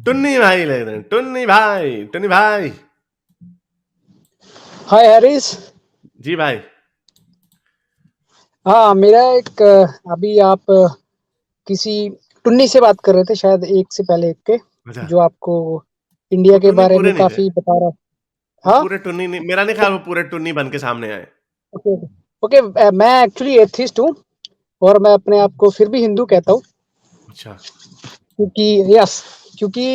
टुन्नी भाई लग रहे हैं, टुन्नी भाई। हाय हैरिस। जी भाई। हाँ, मेरा एक अभी आप किसी टुन्नी से बात कर रहे थे शायद एक से पहले एक के, अच्छा। जो आपको इंडिया वो के टुन्नी बारे पूरे में नहीं थे, काफ़ी बता रहा। वो हाँ? पूरे टुन्नी नहीं, मेरा नहीं ख्याल वो पूरे टुन्नी बन के सामने आए। Okay, okay. मैं एक्चुअली एथिस्ट हूँ और मैं अपने आप को फिर भी हिंदू कहता हूँ, अच्छा। क्योंकि यस, क्योंकि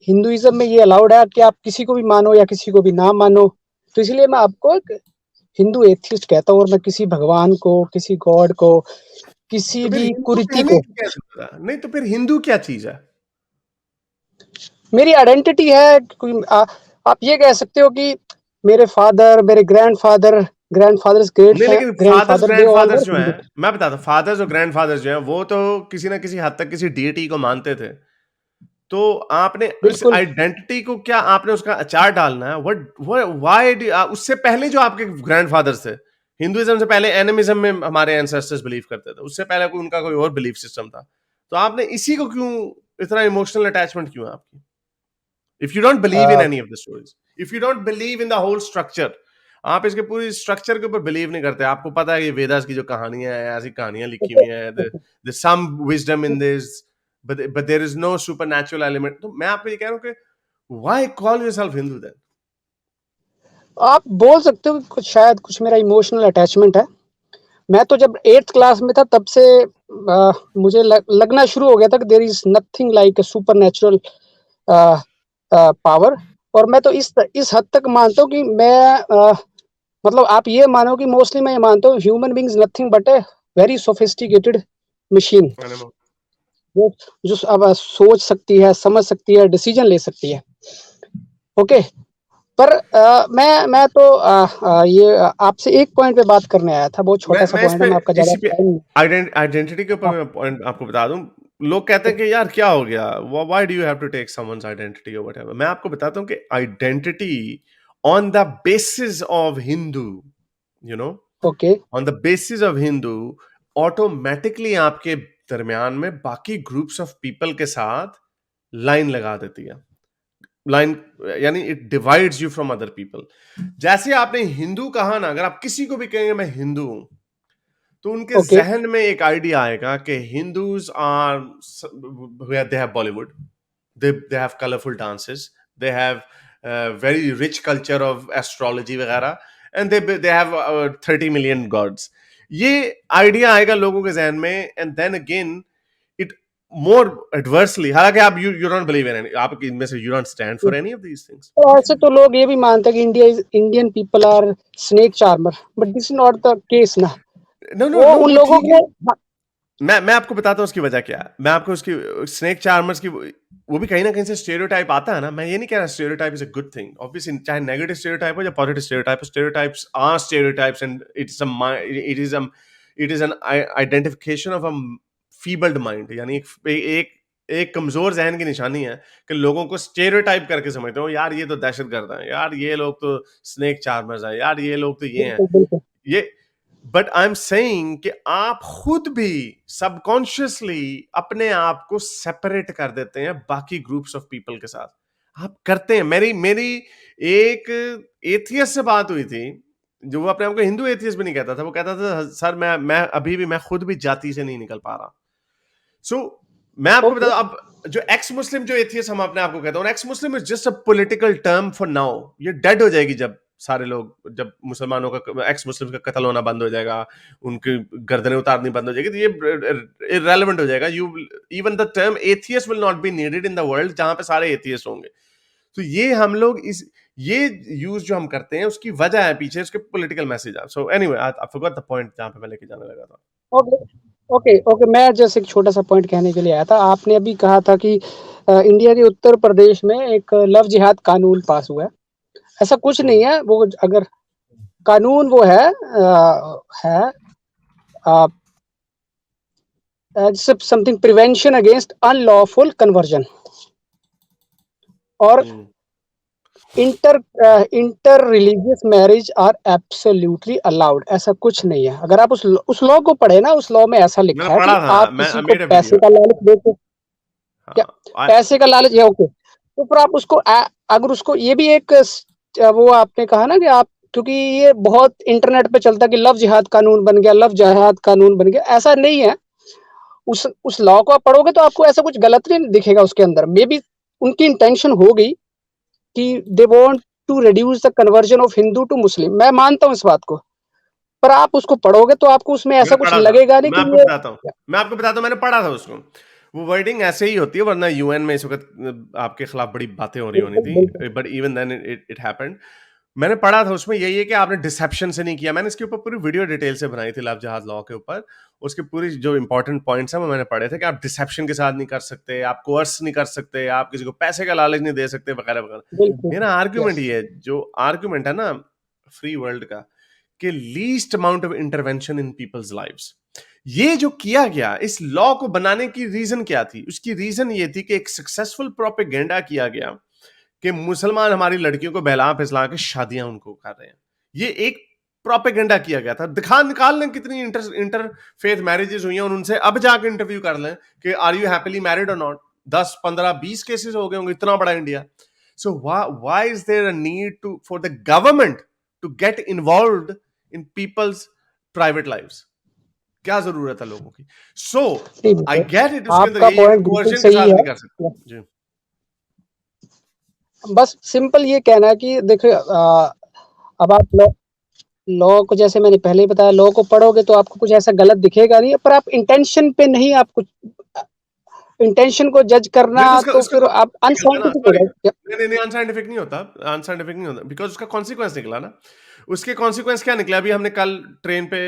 हिंदुइज़्म में ये अलाउड है कि आप किसी को भी मानो या किसी को भी ना मानो। तो इसलिए मैं आपको एक हिंदू एथिस्ट कहता हूँ और मैं किसी भगवान को, किसी गॉड को, किसी तो फिर भी हिंदू कुरीति कहने को। की क्या जरूरत है? नहीं तो फिर हिंदू क्या चीज है? मेरी आइडेंटिटी है। आप ये कह सकते हो कि मेरे फादर, मेरे ग्रैंडफादर्स नहीं, लेकिन fathers grandfather, they all grandfathers were जो हिंदू। हैं, मैं बताता हूँ, फादर्स और ग्रैंडफादर्स जो हैं वो तो किसी ना किसी हद तक किसी डीटी को मानते थे। तो आपने इस बिल्कुल। आइडेंटिटी को क्या आपने उसका अचार डालना है? What why? उससे पहले जो आपके ग्रैंडफादर्स थे, हिंदुइज्म से पहले एनिमिज्म में हमारे एंसेस्टर्स बिलीव करते थे, उससे पहले कोई उनका कोई और बिलीफ सिस्टम था। तो आपने इसी को क्यों, इतना इमोशनल अटैचमेंट क्यों है आपकी? If you don't believe in a, any of the stories, if you don't believe in the whole structure, आप इसके पूरी स्ट्रक्चर के ऊपर बिलीव नहीं करते, आपको पता है ये वेदास की जो कहानियां हैं, ऐसी कहानियां लिखी हुई हैं, there's some wisdom in this, but there is no supernatural element। तो मैं आपको ये कह रहा हूँ कि why call yourself Hindu then? आप बोल सकते हो कि कुछ शायद कुछ मेरा इमोशनल अटैचमेंट है। मैं तो जब 8th क्लास में था तब से मुझे लगना शुरू हो गया था कि there is nothing like a supernatural power. और मैं तो इस हद तक मानता हूँ कि मतलब आप ये मानो कि मोस्टली मैं ये मानता हूँ human being is nothing but a very sophisticated machine, वो जो अब सोच सकती है, समझ सकती है, डिसीजन ले सकती है। ओके। पर मैं तो ये आपसे एक पॉइंट पे बात करने आया था, बहुत छोटा सा मैं इस पॉइंट पे है, मैं आपका ज़्यादा इसी पे टाइम। आइडेंटिटी के ऊपर हाँ, मैं पॉइंट आपको बता दूं। लोग कहते हैं कि यार क्या हो गया, why do you have to take someone's identity और व्हाटएवर। मैं आपको बताता हूं कि identity on the basis of Hindu, you know, okay, on the basis of Hindu, automatically आपके दरमियान में बाकी ग्रुप्स ऑफ पीपल के साथ लाइन लगा देती है। लाइन यानी it divides you from other people. जैसे आपने हिंदू कहा ना, अगर आप किसी को भी कहेंगे मैं हिंदू हूं, तो उनके ओके, जहन में एक आइडिया आएगा कि Hindus are, they have Bollywood, they have colorful dances, they have very rich culture of astrology वगैरह, and they have 30 million gods। ये आइडिया आएगा लोगों के जहन में, and then again it more adversely, हालांकि आप यू डोंट बिलीव इन, आप इनमें से you don't stand for any of these things. तो ऐसे तो लोग ये भी मानते हैं कि Indian people are snake charmer, but this is not the case ना। नो नो वो नो, उन वो लोगों ठीक है। को मैं आपको बताता हूँ उसकी वजह क्या है। मैं आपको उसकी स्नेक चार्मर्स की वो भी कहीं ना कहीं से स्टेरियोटाइप आता है ना। मैं ये नहीं कह रहा stereotype is a good thing, obviously, चाहे नेगेटिव स्टेरियोटाइप हो या positive stereotype. Stereotypes are stereotypes, and it is an identification of a feebled mind, यानी एक एक कमजोर जहन की निशानी है कि लोगों को स्टेरियोटाइप करके समझते हो, यार ये तो दहशतगर्द है, यार ये लोग तो स्नेक चार्मर्स है, यार ये लोग तो ये हैं, बिल्कुल, बिल्कुल। ये। बट आई एम सेइंग कि आप खुद भी सबकॉन्शियसली अपने आप को सेपरेट कर देते हैं बाकी ग्रुप्स ऑफ पीपल के साथ। आप करते हैं। मेरी मेरी एक एथियस्ट से बात हुई थी, जो वो अपने आप को हिंदू एथियस्ट भी नहीं कहता था। वो कहता था सर मैं अभी भी, मैं खुद भी जाति से नहीं निकल पा रहा। सो मैं आपको बता ओके, दूं, अब जो एक्स मुस्लिम जो एथियस्ट हम अपने आप को कहते हैं, x Muslim is just a political term for now. ये डेड हो जाएगी जब सारे लोग, जब मुसलमानों का, एक्स मुस्लिम का कत्ल होना बंद हो जाएगा, उनकी गर्दनें उतारनी बंद हो जाएगी, तो ये इररेलेवेंट हो जाएगा। You even the term atheist will not be needed in the world जहां पे सारे एथियस्ट होंगे। तो ये हम लोग इस ये यूज जो हम करते हैं उसकी वजह है पीछे, उसके पॉलिटिकल मैसेज है। So anyway, I forgot the point जहां पे मैं लेके जाने लगा था। Okay, okay, okay. मैं जैसे एक छोटा सा पॉइंट कहने के लिए आया था। आपने अभी कहा था कि इंडिया के उत्तर प्रदेश में एक लव जिहाद कानून पास हुआ है। ऐसा कुछ नहीं है। वो अगर कानून वो है something prevention against unlawful conversion और hmm. Inter religious marriage are absolutely allowed. ऐसा कुछ नहीं है। अगर आप उस लॉ को पढ़े ना, उस लॉ में ऐसा मैंने लिखा है कि पढ़ा था, आप मैं किसी आई को मेड अ पैसे वीडियो। का लालच देके क्या हाँ पैसे का लालच है, ओके, तो फिर आप उसको अगर उसको ये भी एक वो आपने कहा ना कि आप, क्योंकि ये बहुत इंटरनेट पे चलता है कि लव जिहाद कानून बन गया, लव जिहाद कानून बन गया, ऐसा नहीं है। उस लॉ को आप पढ़ोगे तो आपको ऐसा कुछ गलत नहीं दिखेगा उसके अंदर। मे बी उनकी इंटेंशन होगी कि they want to reduce the conversion of Hindu to Muslim, मैं मानता हूँ इस बात को, पर आप उसको पढ़ोगे तो आपको उसमें ऐसा मैंने कुछ पढ़ा था, लगेगा नहीं मैं कि आपको ये बताता हूँ, मैंने पढ़ा था उसको। वो वर्डिंग ऐसे ही होती है, वरना यूएन में इस वक़्त आपके खिलाफ बड़ी बातें हो रही होनी बिल्कुल, बिल्कुल। थी, but even then it happened. मैंने पढ़ा था उसमें यही है कि आपने डिसेप्शन से नहीं किया। मैंने इसके ऊपर पूरी वीडियो डिटेल से बनाई थी लव जिहाद लॉ के ऊपर। उसके पूरी जो इंपॉर्टेंट पॉइंट्स हैं वो मैंने पढ़े थे कि आप डिसेप्शन के साथ नहीं कर सकते, आप कोर्स नहीं कर सकते, आप किसी को पैसे का लालच नहीं दे सकते, वगैरह वगैरह। बिल्कुल, मेरा आर्ग्यूमेंट यस। ये है, जो आर्ग्यूमेंट है ना फ्री वर्ल्ड का, कि least amount of intervention in people's lives, ये जो किया गया इस लॉ को बनाने की रीजन क्या थी? उसकी रीजन ये थी कि एक सक्सेसफुल प्रोपेगेंडा किया गया कि मुसलमान हमारी लड़कियों को बहला फैसला के शादियां उनको कर रहे हैं। ये एक प्रोपेगेंडा किया गया था। दिखा निकाल लें कितनी इंटर फेथ मैरिजेस हुई हैं और उनसे अब जाके इंटरव्यू कर लें कि आर यू हैप्पीली मैरिड और नॉट। 10 15 20 केसेस हो गए होंगे, इतना बड़ा India. So why is there a need to for the government to get involved in people's private lives? क्या जरूरत है लोगों की? सो ठीक आई है, गेट इट, उसके अंदर आपका यही है कि पॉइंट बिल्कुल कोercion के सही साथ है। नहीं कर सकते जी। बस सिंपल ये कहना है कि देखिए अब आप लॉ को, जैसे मैंने पहले ही बताया, लॉ को पढ़ोगे तो आपको कुछ ऐसा गलत दिखेगा नहीं, पर आप इंटेंशन पे नहीं, आप कुछ इंटेंशन को जज करना नहीं तो उसका तो उसका फिर आप consequence निकलता ना, अनसाइंटिफिक सॉरी, होगा। नहीं अनसाइंटिफिक नहीं होता, अनसाइंटिफिक नहीं होता, बिकॉज उसका कॉन्सिक्वेंस निकला ना। उसके कॉन्सिक्वेंस क्या निकला? अभी हमने कल ट्रेन पे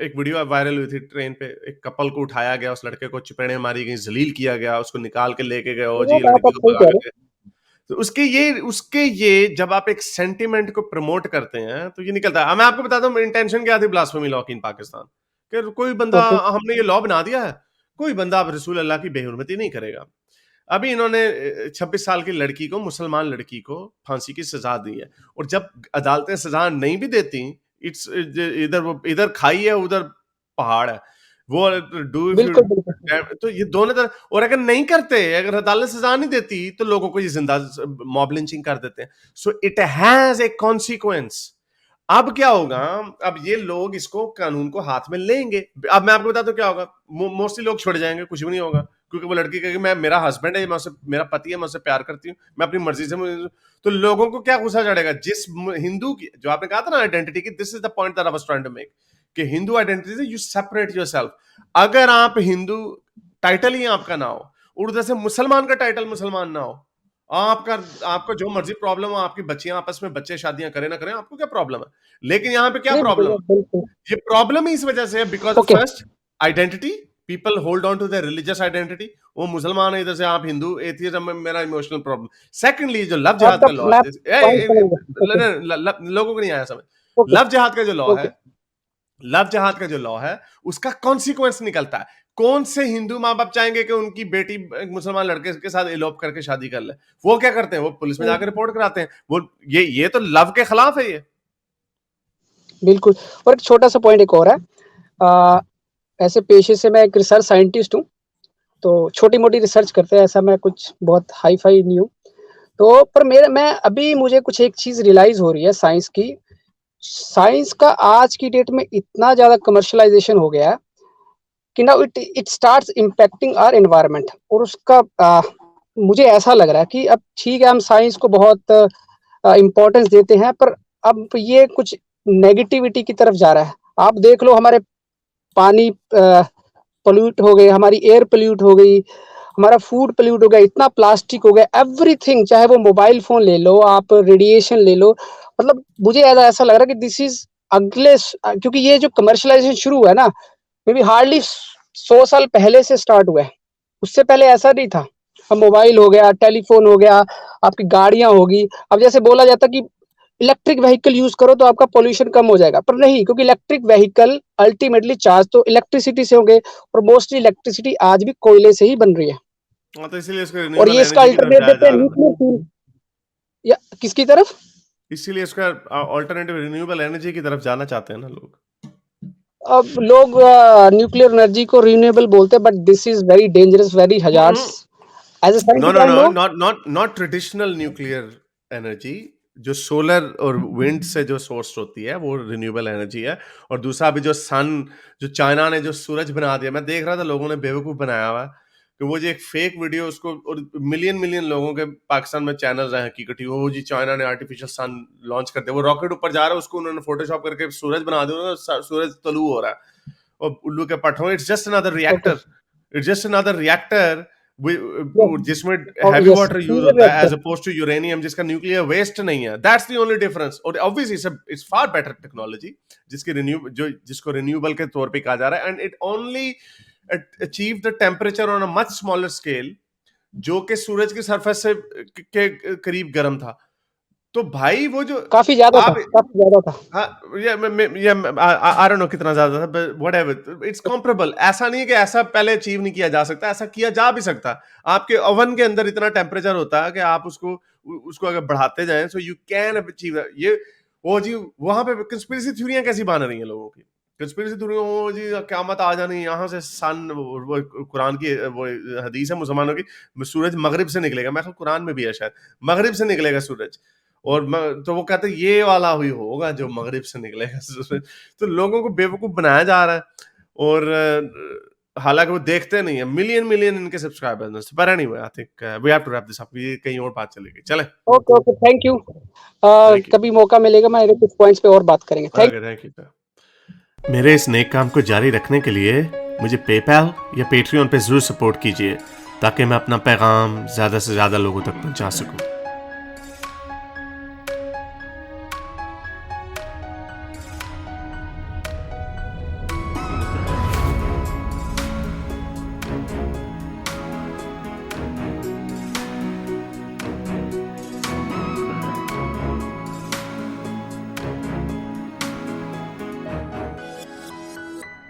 एक वीडियो वायरल हुई थी, ट्रेन पे एक कपल को उठाया गया, उस लड़के को चपेड़े मारी गई, जलील किया गया, उसको निकाल के लेके गए, ओ वो जी बात लड़की आप को सही भगा कह के रहे गए। तो उसके ये जब आप एक सेंटिमेंट को प्रमोट करते हैं तो ये निकलता है। मैं आपको बताता हूँ इंटेंशन क्या थी ब्लास्फेमी लॉ की इन पाकिस्तान, कि कोई हो, बंदा, ओके। हमने ये लॉ बना दिया है, कोई बंदा अब रसूल अल्लाह की बेहुरमती नहीं करेगा। अभी इन्होंने 26 साल की लड़की को, मुसलमान लड़की को फांसी की सजा दी है, और जब अदालतें सजा नहीं भी देती, इट्स इधर खाई है, उधर पहाड़ है, वो डू इफ यू, बिल्कुल, बिल्कुल। तो ये दोनों तरह। और अगर नहीं करते, अगर अदालत सजा नहीं देती, तो लोगों को ये जिंदा मॉब लिंचिंग कर देते हैं। So it has a consequence. अब क्या होगा? अब ये लोग इसको, कानून को हाथ में लेंगे। अब मैं आपको बताता हूँ क्या होगा। मोस्टली लोग छोड़ जाएंगे, कुछ भी नहीं होगा, क्योंकि वो लड़की कहेगी मैं, मेरा हस्बैंड है, मैं उससे, मेरा पति है, मैं उससे प्यार करती हूँ, मैं अपनी मर्जी से तो लोगों को क्या गुस्सा चढ़ेगा? जिस हिंदू की, जो आपने कहा था ना आइडेंटिटी की, this is the point that I was trying to make, कि हिंदू आइडेंटिटी से यू सेपरेट योरसेल्फ। अगर आप हिंदू टाइटल ही आपका ना हो, उधर से मुसलमान का टाइटल मुसलमान ना हो, आपका आपको जो मर्जी प्रॉब्लम हो, आपकी बच्चियां आपस में, बच्चे शादियां करें ना करें, आपको क्या प्रॉब्लम है? लेकिन यहां पे क्या नहीं, प्रॉब्लम भैया, है? बिल्कुल। ये प्रॉब्लम ही इस वजह से है, because okay. First identity, people hold on to their religious identity. वो मुसलमान है, इधर से आप हिंदू, एथियज्म में मेरा इमोशनल प्रॉब्लम। सेकंडली जो लव जिहाद आपका का लॉ मैं है, पॉइंट समझ गया। ओके, लोगों को नहीं आया समझ। ओके, लव जिहाद का जो लॉ है, ओके। लव जिहाद का जो लॉ है, उसका कॉन्सिक्वेंस निकलता है। कौन से हिंदू माँ बाप चाहेंगे कि उनकी बेटी एक मुसलमान लड़के के साथ इलोप करके शादी कर ले? वो क्या करते हैं? वो पुलिस में जाकर रिपोर्ट कराते हैं। वो ये तो लव के खिलाफ है ये। बिल्कुल। और एक छोटा-सा पॉइंट एक और है। अ, ऐसे पेशे से मैं एक रिसर्च साइंटिस्ट हूँ, तो छोटी-मोटी रिसर्च करते हैं, ऐसा मैं कुछ बहुत हाई-फाई नहीं हूँ। तो पर मेरा मैं अभी मुझे कुछ एक चीज़ रियलाइज़ हो रही है साइंस की। साइंस का आज की डेट में इतना ज़्यादा कमर्शियलाइज़ेशन हो गया है कि now it it starts impacting our environment, और उसका मुझे ऐसा लग रहा है कि अब ठीक है, हम साइंस को बहुत इम्पोर्टेंस देते हैं, पर अब ये कुछ नेगेटिविटी की तरफ जा रहा है। आप देख लो, हमारे पानी पोल्यूट हो गए, हमारी एयर पोल्यूट हो गई, हमारा फूड पोल्यूट हो गया, इतना प्लास्टिक हो गया, एवरीथिंग, चाहे वो मोबाइल फ़ोन ले लो, आप रेडिएशन ले लो। मतलब मुझे ऐसा लग रहा है कि दिस इज़ क्योंकि ये जो कमर्शियलाइज़ेशन शुरू हुआ है ना, मे बी हार्डली 100 साल पहले से स्टार्ट हुआ है। उससे पहले ऐसा नहीं था। अब मोबाइल हो गया, टेलीफ़ोन हो गया, आपकी गाड़ियाँ होगी। अब जैसे बोला जाता है कि इलेक्ट्रिक व्हीकल यूज़ करो तो आपका पॉल्यूशन कम हो जाएगा, पर नहीं, क्योंकि इलेक्ट्रिक व्हीकल अल्टीमेटली चार्ज तो इलेक्ट्रिसिटी से होंगे, और मोस्टली इलेक्ट्रिसिटी आज भी कोयले से ही बन रही है। हाँ, तो इसीलिए इसको और रिन्यूएबल ये इसका एनर्जी की तरफ अल्टरनेट जाया देते जा हैं रहा है। न्यूक्लियर फ्यूल, या किसकी तरफ? इसीलिए इसका ऑल्टरनेटिव रिन्यूएबल एनर्जी की तरफ जाना चाहते हैं ना लोग। अब लोग न्यूक्लियर एनर्जी को रिन्यूएबल बोलते हैं, but this is very dangerous, very hazards. As a No, scientist, no, I no, know. not traditional nuclear energy. जो सोलर और विंड से जो सोर्स होती है वो रिन्यूएबल एनर्जी है। और दूसरा अभी जो सन, जो चाइना ने जो सूरज बना दिया, मैं देख रहा था लोगों ने बेवकूफ बनाया हुआ कि वो जो एक फेक वीडियो उसको, और मिलियन मिलियन लोगों के पाकिस्तान में चैनल है हकीकती, वो जी चाइना ने आर्टिफिशियल सन लॉन्च कर दिया, वो रॉकेट ऊपर जा रहा है, उसको उन्होंने फोटोशॉप करके सूरज बना दिया, सूरज तलू हो रहा है और उल्लू के पट्टों। It's just another Okay. Reactor, it's just another reactor Yes. जिसमें Oh, heavy yes. Water use Fusion होता है reactor. As oppose to uranium जिसका न्यूक्लियर वेस्ट नहीं है। That's the only difference. और obviously it's far better technology जिसको renewable के तौर पे कहा जा रहा है, and it only achieve the temperature on a much smaller scale जो कि सूरज की सरफेस से के करीब गर्म था। तो भाई वो जो काफी ज्यादा था, आप, काफी ज्यादा था। हाँ, आई डोंट नो कितना ज्यादा था, बट व्हाटएवर, इट्स कॉम्परेबल। ऐसा नहीं है कि ऐसा पहले अचीव नहीं किया जा सकता, ऐसा किया जा भी सकता। आपके ओवन के अंदर इतना टेम्परेचर होता है कि आप उसको अगर बढ़ाते जाएं, सो यू कैन अचीव ये। वो जी वहां पे कंस्पिरेसी थ्योरियां कैसी बन रही हैं लोगों की, कंस्पिरेसी थ्योरी, वो जी क़यामत आ जानी यहाँ से, सन, वो कुरान की वो हदीस है मुसलमानों की, सूरज मगरिब से निकलेगा, मैं कुरान में भी है शायद, मगरिब से निकलेगा सूरज। और तो वो कहते हैं ये वाला हुई होगा जो मगरिब से निकलेगा सूरज। तो लोगों को बेवकूफ बनाया जा रहा है, और हालांकि वो देखते नहीं है। मिलियन मिलियन इनके सब्सक्राइबर्स, पर anyway I think we have to wrap this up, ये कहीं और बात चलेगी। चले, okay okay, thank you. Thank you. कभी मौका मिलेगा मैं कुछ पॉइंट्स पे और बात करेंगे। Thank okay, thank you. मेरे इस नेक काम को जारी रखने के लिए मुझे पेपैल या पेट्रियन पे जरूर सपोर्ट कीजिए ताकि मैं अपना पैगाम ज्यादा से ज्यादा लोगों तक पहुंचा सकूं।